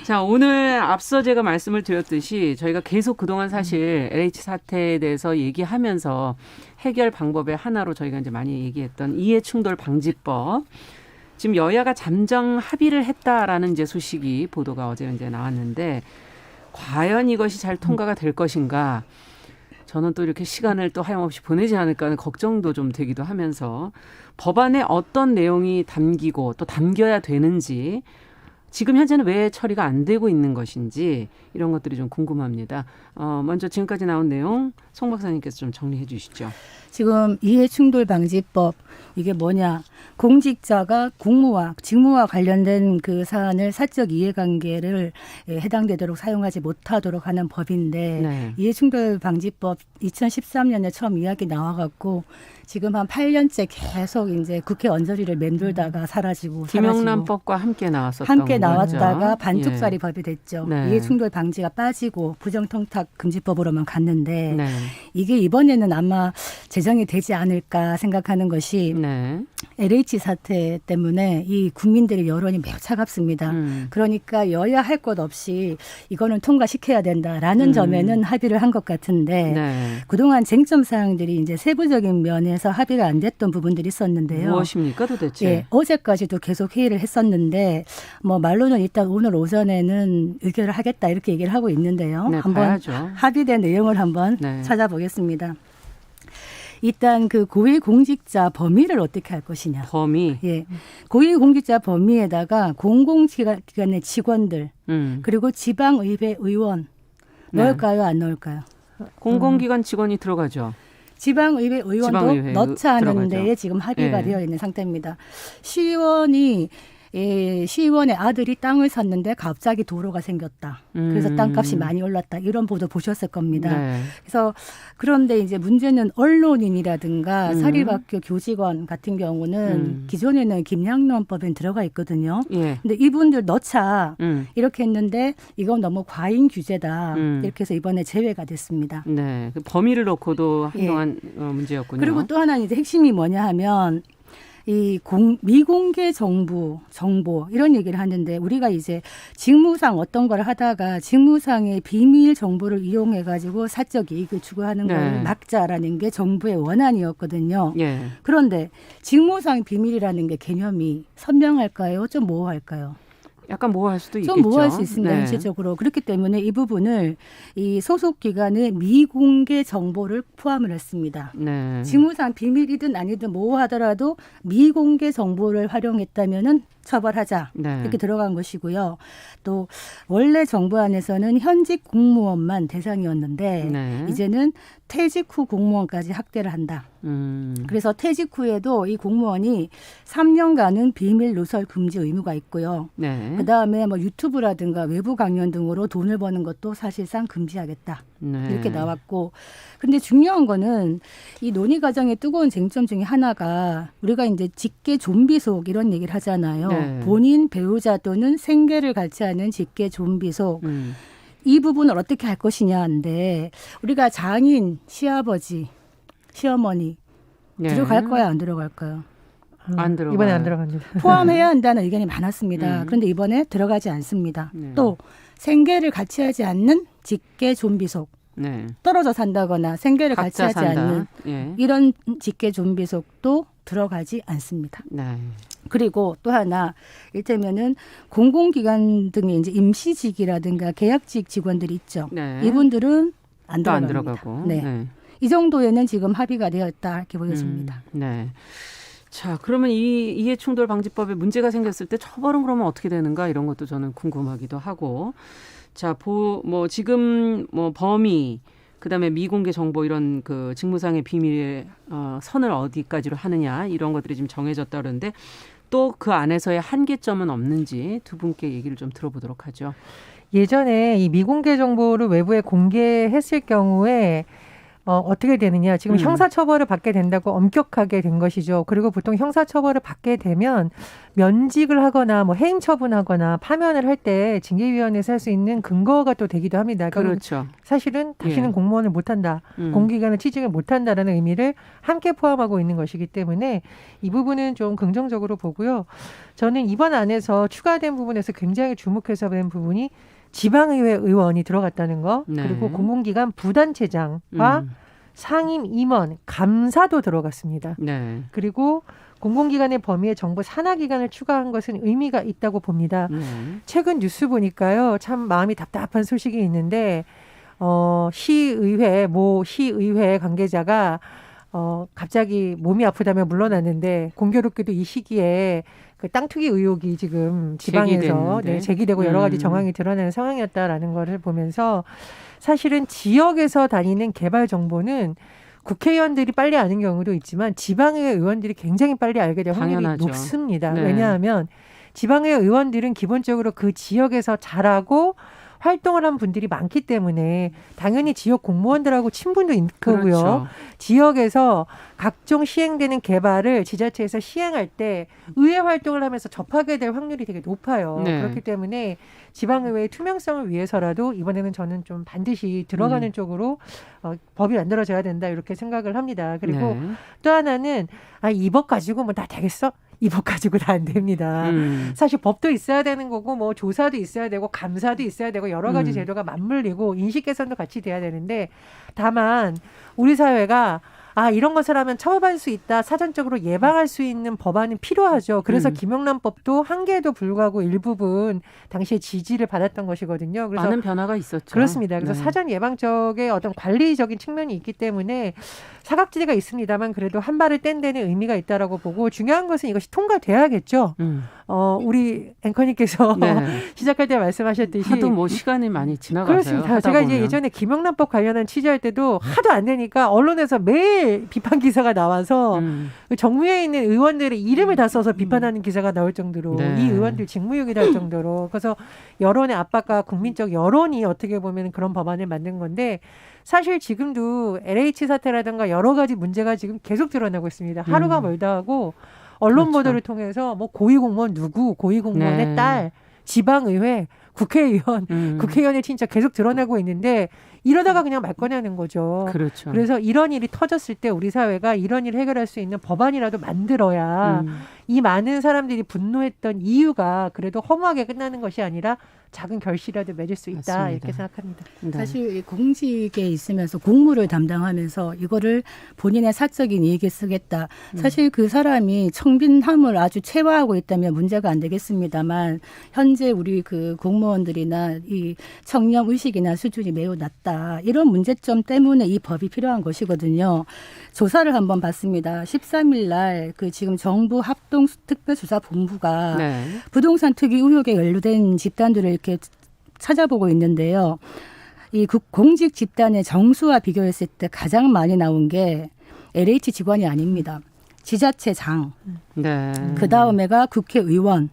자, 오늘 앞서 제가 말씀을 드렸듯이 저희가 계속 그동안 사실 LH 사태에 대해서 얘기하면서 해결 방법의 하나로 저희가 이제 많이 얘기했던 이해충돌 방지법. 지금 여야가 잠정 합의를 했다라는 이제 소식이 보도가 어제 이제 나왔는데 과연 이것이 잘 통과가 될 것인가? 저는 또 이렇게 시간을 또 하염없이 보내지 않을까 하는 걱정도 좀 되기도 하면서 법안에 어떤 내용이 담기고 또 담겨야 되는지 지금 현재는 왜 처리가 안 되고 있는 것인지 이런 것들이 좀 궁금합니다. 먼저 지금까지 나온 내용 송 박사님께서 좀 정리해 주시죠. 지금 이해충돌방지법 이게 뭐냐. 공직자가 직무와 관련된 그 사안을 사적 이해관계를 해당되도록 사용하지 못하도록 하는 법인데 네. 이해충돌방지법 2013년에 처음 이야기 나와갖고 지금 한 8년째 계속 이제 국회 언저리를 맴돌다가 사라지고 김영란법과 함께 나왔었던 함께 거죠. 나왔다가 반쪽짜리 법이 됐죠. 네. 이해충돌 방지가 빠지고 부정통탁 금지법으로만 갔는데 네. 이게 이번에는 아마 제정이 되지 않을까 생각하는 것이 네. LH 사태 때문에 이 국민들의 여론이 매우 차갑습니다. 그러니까 여야 할 것 없이 이거는 통과시켜야 된다라는 점에는 합의를 한 것 같은데 네. 그동안 쟁점 사항들이 이제 세부적인 면에서 합의가 안 됐던 부분들이 있었는데요. 무엇입니까 도대체? 예, 어제까지도 계속 회의를 했었는데 뭐 말로는 일단 오늘 오전에는 의결을 하겠다 이렇게 얘기를 하고 있는데요. 네, 한번 봐야죠. 합의된 내용을 한번 네. 찾아보겠습니다. 일단 그 고위공직자 범위를 어떻게 할 것이냐. 범위. 예, 고위공직자 범위에다가 공공기관의 직원들 그리고 지방의회 의원 넣을까요, 안 넣을까요? 공공기관 직원이 들어가죠. 지방의회 의원도 지방의회 넣자 하는 들어가죠. 데에 지금 합의가 예. 되어 있는 상태입니다. 시의원의 아들이 땅을 샀는데 갑자기 도로가 생겼다. 그래서 땅값이 많이 올랐다. 이런 보도 보셨을 겁니다. 네. 그래서 그런데 이제 문제는 언론인이라든가 사립학교 교직원 같은 경우는 기존에는 김양론법에 들어가 있거든요. 예. 근데 이분들 넣자 이렇게 했는데 이건 너무 과잉 규제다. 이렇게 해서 이번에 제외가 됐습니다. 네. 그 범위를 놓고도 한동안 문제였군요. 그리고 또 하나 이제 핵심이 뭐냐 하면 이 미공개 정보 이런 얘기를 하는데 우리가 이제 직무상 어떤 걸 하다가 직무상의 비밀 정보를 이용해 가지고 사적 이익을 추구하는 네. 걸 막자라는 게 정부의 원안이었거든요. 예. 그런데 직무상 비밀이라는 게 개념이 선명할까요? 좀 모호할까요? 약간 모호할 수도 있겠죠. 좀 모호할 수 있습니다. 네. 현실적으로. 그렇기 때문에 이 부분을 이 소속 기관의 미공개 정보를 포함을 했습니다. 네. 직무상 비밀이든 아니든 모호하더라도 미공개 정보를 활용했다면은 처벌하자. 네. 이렇게 들어간 것이고요. 또 원래 정부 안에서는 현직 공무원만 대상이었는데 네. 이제는 퇴직 후 공무원까지 확대를 한다. 그래서 퇴직 후에도 이 공무원이 3년간은 비밀 누설 금지 의무가 있고요. 네. 그다음에 뭐 유튜브라든가 외부 강연 등으로 돈을 버는 것도 사실상 금지하겠다. 네. 이렇게 나왔고. 근데 중요한 거는 이 논의 과정의 뜨거운 쟁점 중에 하나가 우리가 이제 직계 좀비속 이런 얘기를 하잖아요. 네. 본인 배우자 또는 생계를 같이 하는 직계 좀비속. 이 부분을 어떻게 할 것이냐인데 우리가 장인, 시아버지, 시어머니 네. 들어갈까요? 안 들어갈까요? 안 들어가. 이번에 안 들어갑니다. 포함해야 한다는 의견이 많았습니다. 그런데 이번에 들어가지 않습니다. 네. 또 생계를 같이 하지 않는 직계 좀비속. 네. 떨어져 산다거나 생계를 같이 각자 하지 산다. 않는 예. 이런 직계 좀비속도 들어가지 않습니다. 네. 그리고 또 하나 일테면은 공공기관 등의 이제 임시직이라든가 계약직 직원들이 있죠. 네. 이분들은 안 또 안 들어갑니다. 들어가고. 네. 네. 이 정도에는 지금 합의가 되었다 이렇게 보여집니다. 네. 자, 그러면 이 이해충돌 방지법에 문제가 생겼을 때 처벌은 그러면 어떻게 되는가 이런 것도 저는 궁금하기도 하고. 자, 뭐 지금 뭐 범위 그다음에 미공개 정보 이런 그 직무상의 비밀의 선을 어디까지로 하느냐 이런 것들이 지금 정해졌다 그러는데 또 그 안에서의 한계점은 없는지 두 분께 얘기를 좀 들어보도록 하죠. 예전에 이 미공개 정보를 외부에 공개했을 경우에 어떻게 되느냐. 지금 형사처벌을 받게 된다고 엄격하게 된 것이죠. 그리고 보통 형사처벌을 받게 되면 면직을 하거나 뭐 해임 처분하거나 파면을 할 때 징계위원회에서 할 수 있는 근거가 또 되기도 합니다. 그렇죠. 사실은 다시는 공무원을 못한다. 공기관을 취직을 못한다라는 의미를 함께 포함하고 있는 것이기 때문에 이 부분은 좀 긍정적으로 보고요. 저는 이번 안에서 추가된 부분에서 굉장히 주목해서 본 부분이 지방의회 의원이 들어갔다는 거, 네. 그리고 공공기관 부단체장과 상임 임원, 감사도 들어갔습니다. 네. 그리고 공공기관의 범위에 정부 산하기관을 추가한 것은 의미가 있다고 봅니다. 네. 최근 뉴스 보니까요, 참 마음이 답답한 소식이 있는데 시의회 관계자가 갑자기 몸이 아프다며 물러났는데 공교롭게도 이 시기에 그 땅 투기 의혹이 지금 지방에서 제기되고 여러 가지 정황이 드러나는 상황이었다라는 것을 보면서 사실은 지역에서 다니는 개발 정보는 국회의원들이 빨리 아는 경우도 있지만 지방의회 의원들이 굉장히 빨리 알게 될 확률이 당연하죠. 높습니다. 네. 왜냐하면 지방의회 의원들은 기본적으로 그 지역에서 자라고 활동을 한 분들이 많기 때문에 당연히 지역 공무원들하고 친분도 있고요. 그렇죠. 지역에서 각종 시행되는 개발을 지자체에서 시행할 때 의회 활동을 하면서 접하게 될 확률이 되게 높아요. 네. 그렇기 때문에 지방의회의 투명성을 위해서라도 이번에는 저는 좀 반드시 들어가는 쪽으로 법이 만들어져야 된다 이렇게 생각을 합니다. 그리고 네. 또 하나는 이 법 가지고 뭐 다 되겠어? 이 법 가지고 다 안 됩니다. 사실 법도 있어야 되는 거고 뭐 조사도 있어야 되고 감사도 있어야 되고 여러 가지 제도가 맞물리고 인식 개선도 같이 돼야 되는데 다만 우리 사회가 이런 것을 하면 처벌받을 수 있다. 사전적으로 예방할 수 있는 법안은 필요하죠. 그래서 김영란법도 한계에도 불구하고 일부분 당시에 지지를 받았던 것이거든요. 그래서 많은 변화가 있었죠. 그렇습니다. 그래서 네. 사전 예방적의 어떤 관리적인 측면이 있기 때문에 사각지대가 있습니다만 그래도 한 발을 뗀 데는 의미가 있다라고 보고 중요한 것은 이것이 통과돼야겠죠. 우리 앵커님께서 네. 시작할 때 말씀하셨듯이 하도 뭐 시간이 많이 지나가서요. 그렇습니다. 제가 이제 예전에 김영란법 관련한 취재할 때도 하도 안 되니까 언론에서 매일 비판 기사가 나와서 정무회에 있는 의원들의 이름을 다 써서 비판하는 기사가 나올 정도로 네. 이 의원들 직무유기다 할 정도로 그래서 여론의 압박과 국민적 여론이 어떻게 보면 그런 법안을 만든 건데 사실 지금도 LH 사태라든가 여러 가지 문제가 지금 계속 드러나고 있습니다. 하루가 멀다 하고 언론 그렇죠. 보도를 통해서 뭐 고위공무원 누구, 고위공무원의 네. 딸, 지방의회, 국회의원, 국회의원의 진짜 계속 드러나고 있는데 이러다가 그냥 말 꺼내는 거죠. 그렇죠. 그래서 이런 일이 터졌을 때 우리 사회가 이런 일을 해결할 수 있는 법안이라도 만들어야 이 많은 사람들이 분노했던 이유가 그래도 허무하게 끝나는 것이 아니라 작은 결실이라도 맺을 수 있다. 맞습니다. 이렇게 생각합니다. 네. 사실 이 공직에 있으면서 공무를 담당하면서 이거를 본인의 사적인 이익에 쓰겠다. 사실 그 사람이 청빈함을 아주 체화하고 있다면 문제가 안 되겠습니다만 현재 우리 그 공무원들이나 이 청렴 의식이나 수준이 매우 낮다. 이런 문제점 때문에 이 법이 필요한 것이거든요. 조사를 한번 봤습니다. 13일 날 그 지금 정부 합동 특별조사본부가 네. 부동산 투기 의혹에 연루된 집단들을 이렇게 찾아보고 있는데요. 이 공직 집단의 정수와 비교했을 때 가장 많이 나온 게 LH 직원이 아닙니다. 지자체장, 네. 그 다음에가 국회의원,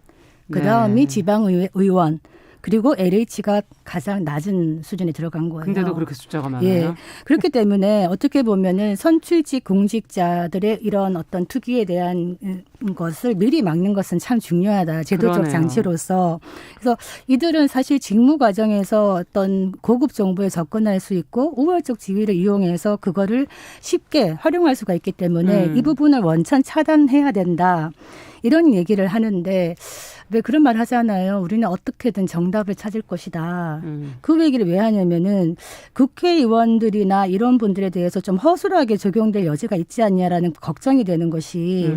그 다음이 네. 지방의원, 그리고 LH가 가장 낮은 수준에 들어간 거예요. 근데도 그렇게 숫자가 많아요. 예. 그렇기 때문에 어떻게 보면은 선출직 공직자들의 이런 어떤 투기에 대한 것을 미리 막는 것은 참 중요하다. 제도적 그러네요. 장치로서. 그래서 이들은 사실 직무 과정에서 어떤 고급 정보에 접근할 수 있고 우월적 지위를 이용해서 그거를 쉽게 활용할 수가 있기 때문에 이 부분을 원천 차단해야 된다. 이런 얘기를 하는데 왜 그런 말 하잖아요. 우리는 어떻게든 정답을 찾을 것이다. 그 얘기를 왜 하냐면은 국회의원들이나 이런 분들에 대해서 좀 허술하게 적용될 여지가 있지 않냐라는 걱정이 되는 것이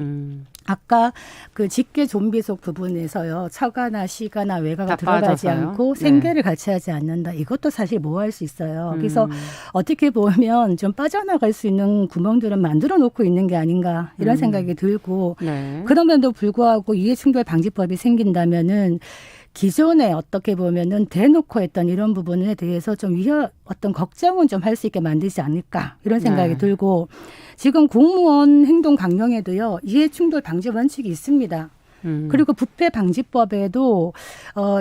아까 그 직계 좀비속 부분에서요. 처가나 시가나 외가가 들어가지 빠져서요? 않고 네. 생계를 같이 하지 않는다. 이것도 사실 모호할 수 있어요. 그래서 어떻게 보면 좀 빠져나갈 수 있는 구멍들은 만들어 놓고 있는 게 아닌가 이런 생각이 들고 네. 그럼에도 불구하고 이해충돌 방지법이 생긴다면은 기존에 어떻게 보면은 대놓고 했던 이런 부분에 대해서 좀 어떤 걱정은 좀 할 수 있게 만들지 않을까 이런 생각이 네. 들고 지금 공무원 행동 강령에도요 이해충돌 방지 원칙이 있습니다. 그리고 부패 방지법에도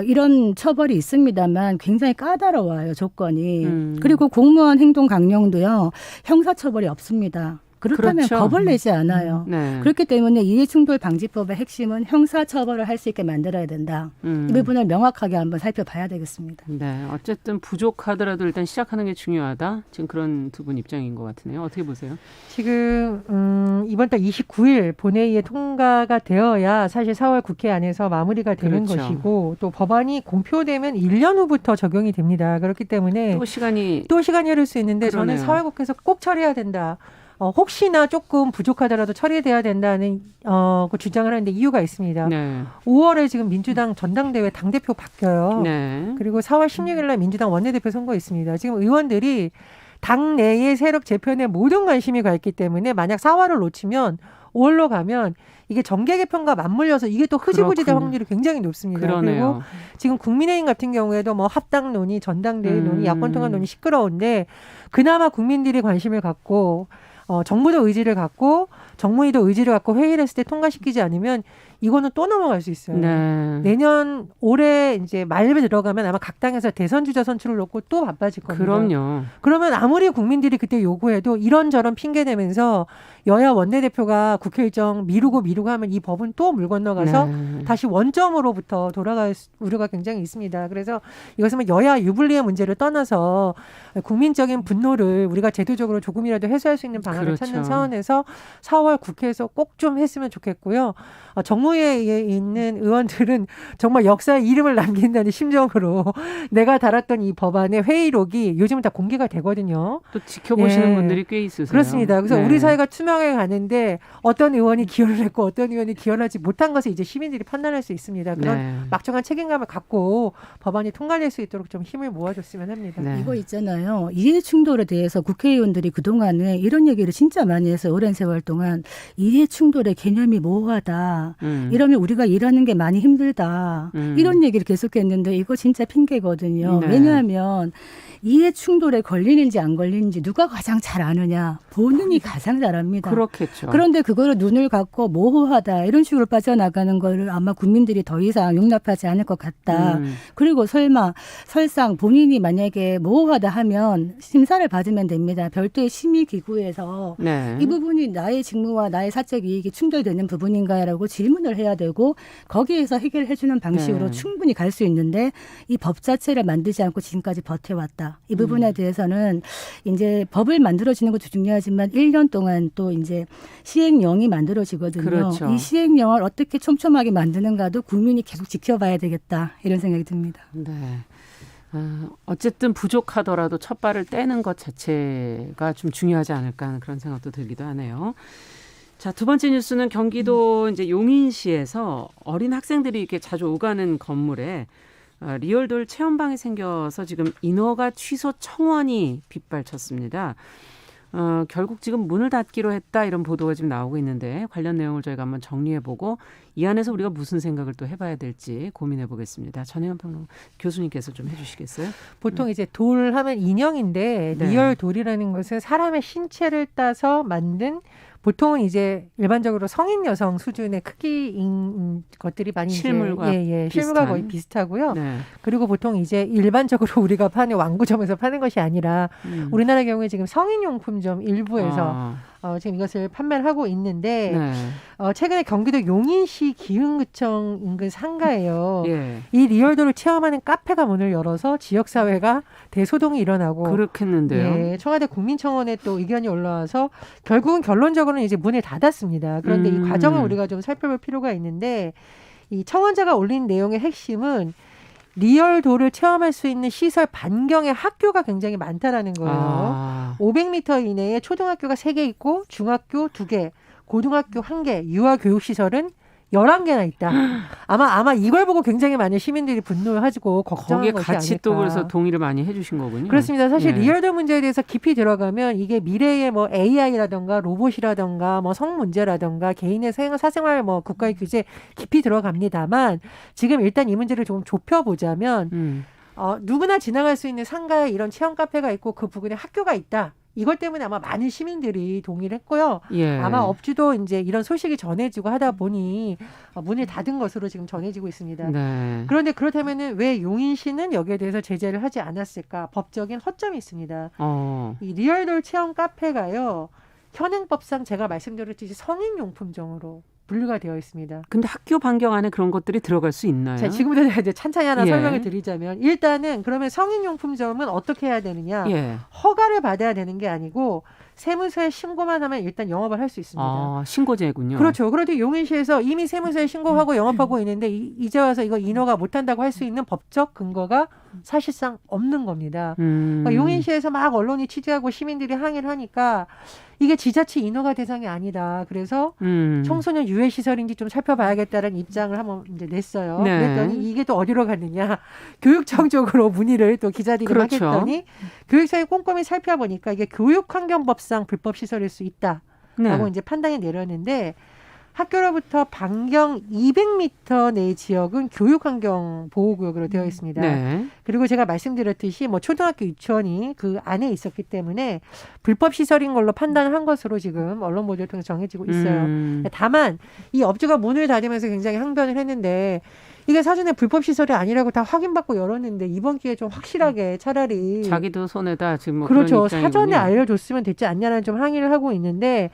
이런 처벌이 있습니다만 굉장히 까다로워요, 조건이. 그리고 공무원 행동 강령도요, 형사처벌이 없습니다. 그렇다면 그렇죠. 법을 내지 않아요. 네. 그렇기 때문에 이해충돌 방지법의 핵심은 형사처벌을 할 수 있게 만들어야 된다. 이 부분을 명확하게 한번 살펴봐야 되겠습니다. 네, 어쨌든 부족하더라도 일단 시작하는 게 중요하다. 지금 그런 두 분 입장인 것 같으네요. 어떻게 보세요? 지금 이번 달 29일 본회의에 통과가 되어야 사실 4월 국회 안에서 마무리가 되는 그렇죠. 것이고 또 법안이 공표되면 1년 후부터 적용이 됩니다. 그렇기 때문에 또 시간이 흐를 수 있는데 그러네요. 저는 4월 국회에서 꼭 처리해야 된다. 혹시나 조금 부족하더라도 처리돼야 된다는 그 주장을 하는데 이유가 있습니다. 네. 5월에 지금 민주당 전당대회 당대표 바뀌어요. 네. 그리고 4월 16일 날 민주당 원내대표 선거 있습니다. 지금 의원들이 당 내의 세력 재편에 모든 관심이 가 있기 때문에 만약 4월을 놓치면 5월로 가면 이게 정계 개편과 맞물려서 이게 또 흐지부지 될 그렇군요. 확률이 굉장히 높습니다. 그러네요. 그리고 지금 국민의힘 같은 경우에도 뭐 합당 논의, 전당대회 논의, 야권 통합 논의 시끄러운데 그나마 국민들이 관심을 갖고 정부도 의지를 갖고 정무위도 의지를 갖고 회의를 했을 때 통과시키지 않으면 이거는 또 넘어갈 수 있어요. 네. 내년 올해 이제 말에 들어가면 아마 각 당에서 대선 주자 선출을 놓고 또 바빠질 겁니다. 그럼요. 그러면 아무리 국민들이 그때 요구해도 이런저런 핑계 대면서 여야 원내대표가 국회 일정 미루고 하면 이 법은 또 물 건너가서 네. 다시 원점으로부터 돌아갈 우려가 굉장히 있습니다. 그래서 이것은 여야 유불리의 문제를 떠나서 국민적인 분노를 우리가 제도적으로 조금이라도 해소할 수 있는 방안을 그렇죠. 찾는 차원에서 4월 국회에서 꼭 좀 했으면 좋겠고요. 정무위에 있는 의원들은 정말 역사에 이름을 남긴다는 심정으로 내가 달았던 이 법안의 회의록이 요즘은 다 공개가 되거든요. 또 지켜보시는 네. 분들이 꽤 있으세요. 그렇습니다. 그래서 네. 우리 사회가 투명하게 가는데 어떤 의원이 기여를 했고 어떤 의원이 기여를 하지 못한 것을 이제 시민들이 판단할 수 있습니다. 그런 네. 막중한 책임감을 갖고 법안이 통과될 수 있도록 좀 힘을 모아줬으면 합니다. 네. 이거 있잖아요. 이해 충돌에 대해서 국회의원들이 그동안에 이런 얘기를 진짜 많이 해서 오랜 세월 동안 이해 충돌의 개념이 모호하다. 이러면 우리가 일하는 게 많이 힘들다. 이런 얘기를 계속했는데 이거 진짜 핑계거든요. 네. 왜냐하면 이해 충돌에 걸리는지 안 걸리는지 누가 가장 잘 아느냐. 본인이 가장 잘 압니다. 그렇겠죠. 그런데 그거를 눈을 감고 모호하다 이런 식으로 빠져나가는 거를 아마 국민들이 더 이상 용납하지 않을 것 같다. 그리고 설상 본인이 만약에 모호하다 하면 심사를 받으면 됩니다. 별도의 심의기구에서 네. 이 부분이 나의 직무와 나의 사적 이익이 충돌되는 부분인가라고 질문을 해야 되고 거기에서 해결해 주는 방식으로 네. 충분히 갈 수 있는데 이 법 자체를 만들지 않고 지금까지 버텨왔다. 이 부분에 대해서는 이제 법을 만들어지는 것도 중요하지만 1년 동안 또 이제 시행령이 만들어지거든요. 그렇죠. 이 시행령을 어떻게 촘촘하게 만드는가도 국민이 계속 지켜봐야 되겠다. 이런 생각이 듭니다. 네. 어쨌든 부족하더라도 첫 발을 떼는 것 자체가 좀 중요하지 않을까 하는 그런 생각도 들기도 하네요. 자, 두 번째 뉴스는 경기도 이제 용인시에서 어린 학생들이 이렇게 자주 오가는 건물에 리얼돌 체험방이 생겨서 지금 인허가 취소 청원이 빗발쳤습니다. 결국 지금 문을 닫기로 했다 이런 보도가 지금 나오고 있는데 관련 내용을 저희가 한번 정리해보고 이 안에서 우리가 무슨 생각을 또 해봐야 될지 고민해보겠습니다. 전혜연 평론 교수님께서 좀 해주시겠어요? 보통 이제 돌 하면 인형인데 네. 리얼 돌이라는 것은 사람의 신체를 따서 만든 보통은 이제 일반적으로 성인 여성 수준의 크기인 것들이 많이 실물과 이제 실물과 거의 비슷하고요. 네. 그리고 보통 이제 일반적으로 우리가 파는 완구점에서 파는 것이 아니라 우리나라 경우에 지금 성인용품점 일부에서 지금 이것을 판매를 하고 있는데 네. 최근에 경기도 용인시 기흥구청 인근 상가예요. 예. 이 리얼돌을 체험하는 카페가 문을 열어서 지역사회가 대소동이 일어나고 그렇겠는데요. 예, 청와대 국민청원에 또 의견이 올라와서 결국은 결론적으로는 이제 문을 닫았습니다. 그런데 이 과정을 우리가 좀 살펴볼 필요가 있는데 이 청원자가 올린 내용의 핵심은 리얼돌을 체험할 수 있는 시설 반경의 학교가 굉장히 많다라는 거예요. 500m 이내에 초등학교가 3개 있고 중학교 2개, 고등학교 1개, 유아교육시설은 11개나 있다. 아마 이걸 보고 굉장히 많은 시민들이 분노하고 걱정한 거기에 것이 같이 아닐까. 또 그래서 동의를 많이 해주신 거군요. 그렇습니다. 사실 예. 리얼돌 문제에 대해서 깊이 들어가면 이게 미래의 뭐 AI라든가 로봇이라든가 뭐 성 문제라든가 개인의 사생활 뭐 국가의 규제 깊이 들어갑니다만 지금 일단 이 문제를 좀 좁혀보자면 누구나 지나갈 수 있는 상가에 이런 체험 카페가 있고 그 부근에 학교가 있다. 이것 때문에 아마 많은 시민들이 동의를 했고요. 예. 아마 업주도 이제 이런 소식이 전해지고 하다 보니 문을 닫은 것으로 지금 전해지고 있습니다. 네. 그런데 그렇다면은 왜 용인시는 여기에 대해서 제재를 하지 않았을까? 법적인 허점이 있습니다. 이 리얼돌 체험 카페가요. 현행법상 제가 말씀드렸듯이 성인용품점으로 분류가 되어 있습니다. 근데 학교 반경 안에 그런 것들이 들어갈 수 있나요? 자, 지금부터 이제 찬찬히 하나 예. 설명을 드리자면 일단은 그러면 성인용품점은 어떻게 해야 되느냐? 예. 허가를 받아야 되는 게 아니고 세무서에 신고만 하면 일단 영업을 할 수 있습니다. 아, 신고제군요. 그렇죠. 그런데 용인시에서 이미 세무서에 신고하고 영업하고 있는데 이제 와서 이거 인허가 못한다고 할 수 있는 법적 근거가 사실상 없는 겁니다. 그러니까 용인시에서 막 언론이 취재하고 시민들이 항의를 하니까 이게 지자체 인허가 대상이 아니다. 그래서 청소년 유해 시설인지 좀 살펴봐야겠다는 입장을 한번 이제 냈어요. 네. 그랬더니 이게 또 어디로 갔느냐? 교육청 쪽으로 문의를 또 기자들이 그렇죠. 막 했더니 교육청이 꼼꼼히 살펴보니까 이게 교육환경법상 불법 시설일 수 있다라고 네. 이제 판단이 내렸는데. 학교로부터 반경 200m 내 지역은 교육환경 보호구역으로 되어 있습니다. 네. 그리고 제가 말씀드렸듯이 뭐 초등학교 유치원이 그 안에 있었기 때문에 불법 시설인 걸로 판단한 것으로 지금 언론 보도를 통해서 정해지고 있어요. 다만 이 업주가 문을 닫으면서 굉장히 항변을 했는데 이게 사전에 불법 시설이 아니라고 다 확인받고 열었는데 이번 기회에 좀 확실하게 차라리 자기도 손에다 지금 뭐 그렇죠. 그런 입장이군요. 사전에 알려줬으면 됐지 않냐는 좀 항의를 하고 있는데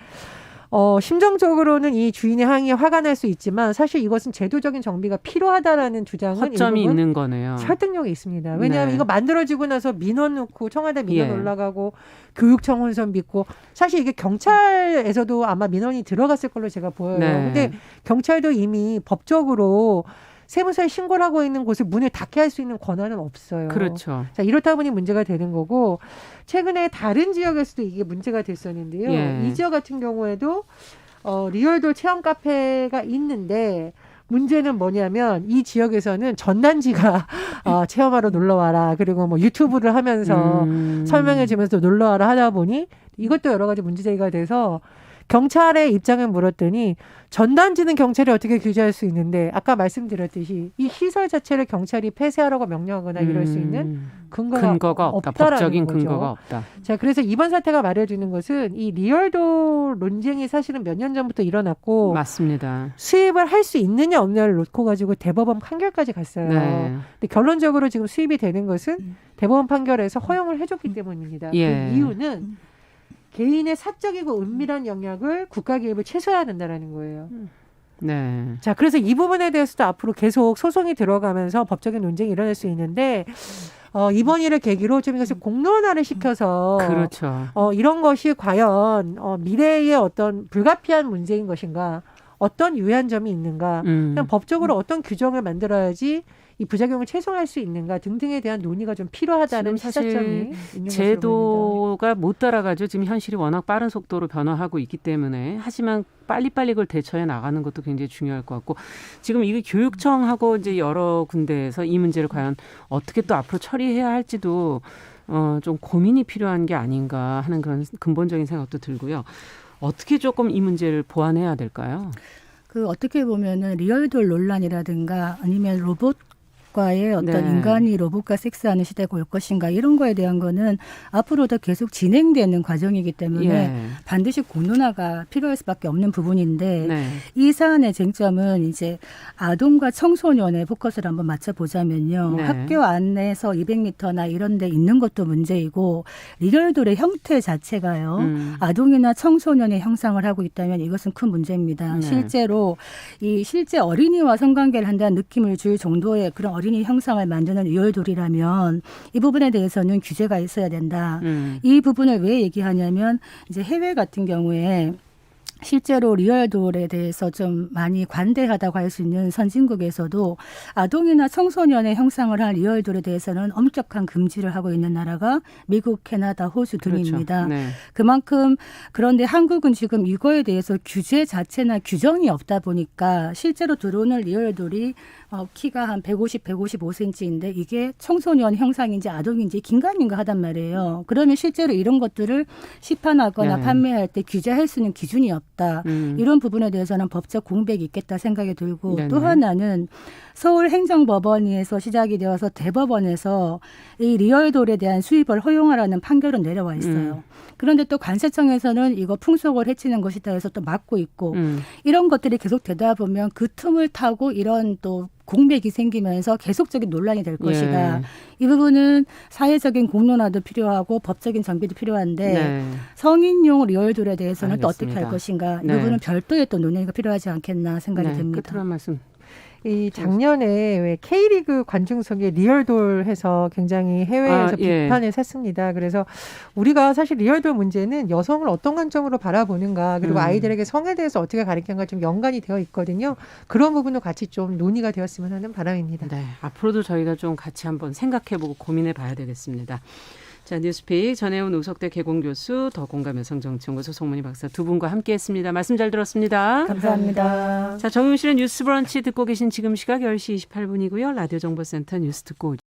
심정적으로는 이 주인의 항의에 화가 날 수 있지만 사실 이것은 제도적인 정비가 필요하다라는 주장은 허점이 있는 거네요. 설득력이 있습니다. 왜냐하면 네. 이거 만들어지고 나서 민원 넣고 청와대 민원 예. 올라가고 교육청 혼선 빚고 사실 이게 경찰에서도 아마 민원이 들어갔을 걸로 제가 보여요. 네. 근데 경찰도 이미 법적으로 세무서에 신고를 하고 있는 곳을 문을 닫게 할 수 있는 권한은 없어요. 그렇죠. 자, 이렇다 보니 문제가 되는 거고 최근에 다른 지역에서도 이게 문제가 됐었는데요. 예. 이 지역 같은 경우에도 리얼돌 체험 카페가 있는데 문제는 뭐냐면 이 지역에서는 전단지가 체험하러 놀러 와라. 그리고 뭐 유튜브를 하면서 설명해 주면서 놀러 와라 하다 보니 이것도 여러 가지 문제 제기가 돼서 경찰의 입장을 물었더니 전단지는 경찰이 어떻게 규제할 수 있는데 아까 말씀드렸듯이 이 시설 자체를 경찰이 폐쇄하라고 명령하거나 이럴 수 있는 근거가 없다. 없다라는 법적인 거죠. 근거가 없다. 자, 그래서 이번 사태가 말해주는 것은 이 리얼돌 논쟁이 사실은 몇 년 전부터 일어났고 맞습니다. 수입을 할 수 있느냐 없느냐를 놓고 가지고 대법원 판결까지 갔어요. 네. 근데 결론적으로 지금 수입이 되는 것은 대법원 판결에서 허용을 해줬기 때문입니다. 예. 그 이유는 개인의 사적이고 은밀한 영역을 국가 개입을 최소화해야 된다는 거예요. 네. 자, 그래서 이 부분에 대해서도 앞으로 계속 소송이 들어가면서 법적인 논쟁이 일어날 수 있는데 이번 일을 계기로 좀 이것을 공론화를 시켜서 그렇죠. 이런 것이 과연 미래의 어떤 불가피한 문제인 것인가, 어떤 유의한 점이 있는가, 그냥 법적으로 어떤 규정을 만들어야지 이 부작용을 최소화할 수 있는가 등등에 대한 논의가 좀 필요하다는 지금 사실 시사점이 있는 것으로 보입니다. 제도가 못 따라가죠. 지금 현실이 워낙 빠른 속도로 변화하고 있기 때문에. 하지만 빨리빨리 그걸 대처해 나가는 것도 굉장히 중요할 것 같고 지금 이게 교육청하고 이제 여러 군데에서 이 문제를 과연 어떻게 또 앞으로 처리해야 할지도 좀 고민이 필요한 게 아닌가 하는 그런 근본적인 생각도 들고요. 어떻게 조금 이 문제를 보완해야 될까요? 어떻게 보면은 리얼돌 논란이라든가 아니면 로봇과의 어떤 네. 인간이 로봇과 섹스하는 시대가 올 것인가 이런 거에 대한 거는 앞으로도 계속 진행되는 과정이기 때문에 예. 반드시 공론화가 필요할 수밖에 없는 부분인데 네. 이 사안의 쟁점은 이제 아동과 청소년의 포커스를 한번 맞춰보자면요. 네. 학교 안에서 200m나 이런 데 있는 것도 문제이고 리얼돌의 형태 자체가요. 아동이나 청소년의 형상을 하고 있다면 이것은 큰 문제입니다. 네. 실제로 실제 어린이와 성관계를 한다는 느낌을 줄 정도의 그런 어린이 형상을 만드는 리얼돌이라면 이 부분에 대해서는 규제가 있어야 된다. 이 부분을 왜 얘기하냐면 이제 해외 같은 경우에 실제로 리얼돌에 대해서 좀 많이 관대하다고 할 수 있는 선진국에서도 아동이나 청소년의 형상을 한 리얼돌에 대해서는 엄격한 금지를 하고 있는 나라가 미국, 캐나다, 호주 등입니다. 그렇죠. 네. 그만큼 그런데 한국은 지금 이거에 대해서 규제 자체나 규정이 없다 보니까 실제로 들어오는 리얼돌이 키가 한 150, 155cm인데 이게 청소년 형상인지 아동인지 긴가민가 하단 말이에요. 그러면 실제로 이런 것들을 시판하거나 네. 판매할 때 규제할 수 있는 기준이 없다. 이런 부분에 대해서는 법적 공백이 있겠다 생각이 들고 네네. 또 하나는 서울행정법원에서 시작이 되어서 대법원에서 이 리얼돌에 대한 수입을 허용하라는 판결은 내려와 있어요. 그런데 또 관세청에서는 이거 풍속을 해치는 것이다 해서 또 막고 있고 이런 것들이 계속 되다 보면 그 틈을 타고 이런 또 공백이 생기면서 계속적인 논란이 될 것이다. 예. 이 부분은 사회적인 공론화도 필요하고 법적인 정비도 필요한데 네. 성인용 리얼돌에 대해서는 또 어떻게 알겠습니다. 할 것인가. 이 네. 부분은 별도의 또 논의가 필요하지 않겠나 생각이 네. 듭니다. 끝으로 한 말씀. 이 작년에 왜 K리그 관중석에 리얼돌 해서 굉장히 해외에서 예. 비판을 샀습니다. 그래서 우리가 사실 리얼돌 문제는 여성을 어떤 관점으로 바라보는가 그리고 아이들에게 성에 대해서 어떻게 가르치는가 좀 연관이 되어 있거든요. 그런 부분도 같이 좀 논의가 되었으면 하는 바람입니다. 네. 앞으로도 저희가 좀 같이 한번 생각해보고 고민해 봐야 되겠습니다. 자, 뉴스픽 전혜원 우석대 개공교수, 더공감여성정치연구소 송문희 박사 두 분과 함께했습니다. 말씀 잘 들었습니다. 감사합니다. 자, 정용실의 뉴스 브런치 듣고 계신 지금 시각 10시 28분이고요. 라디오 정보센터 뉴스 듣고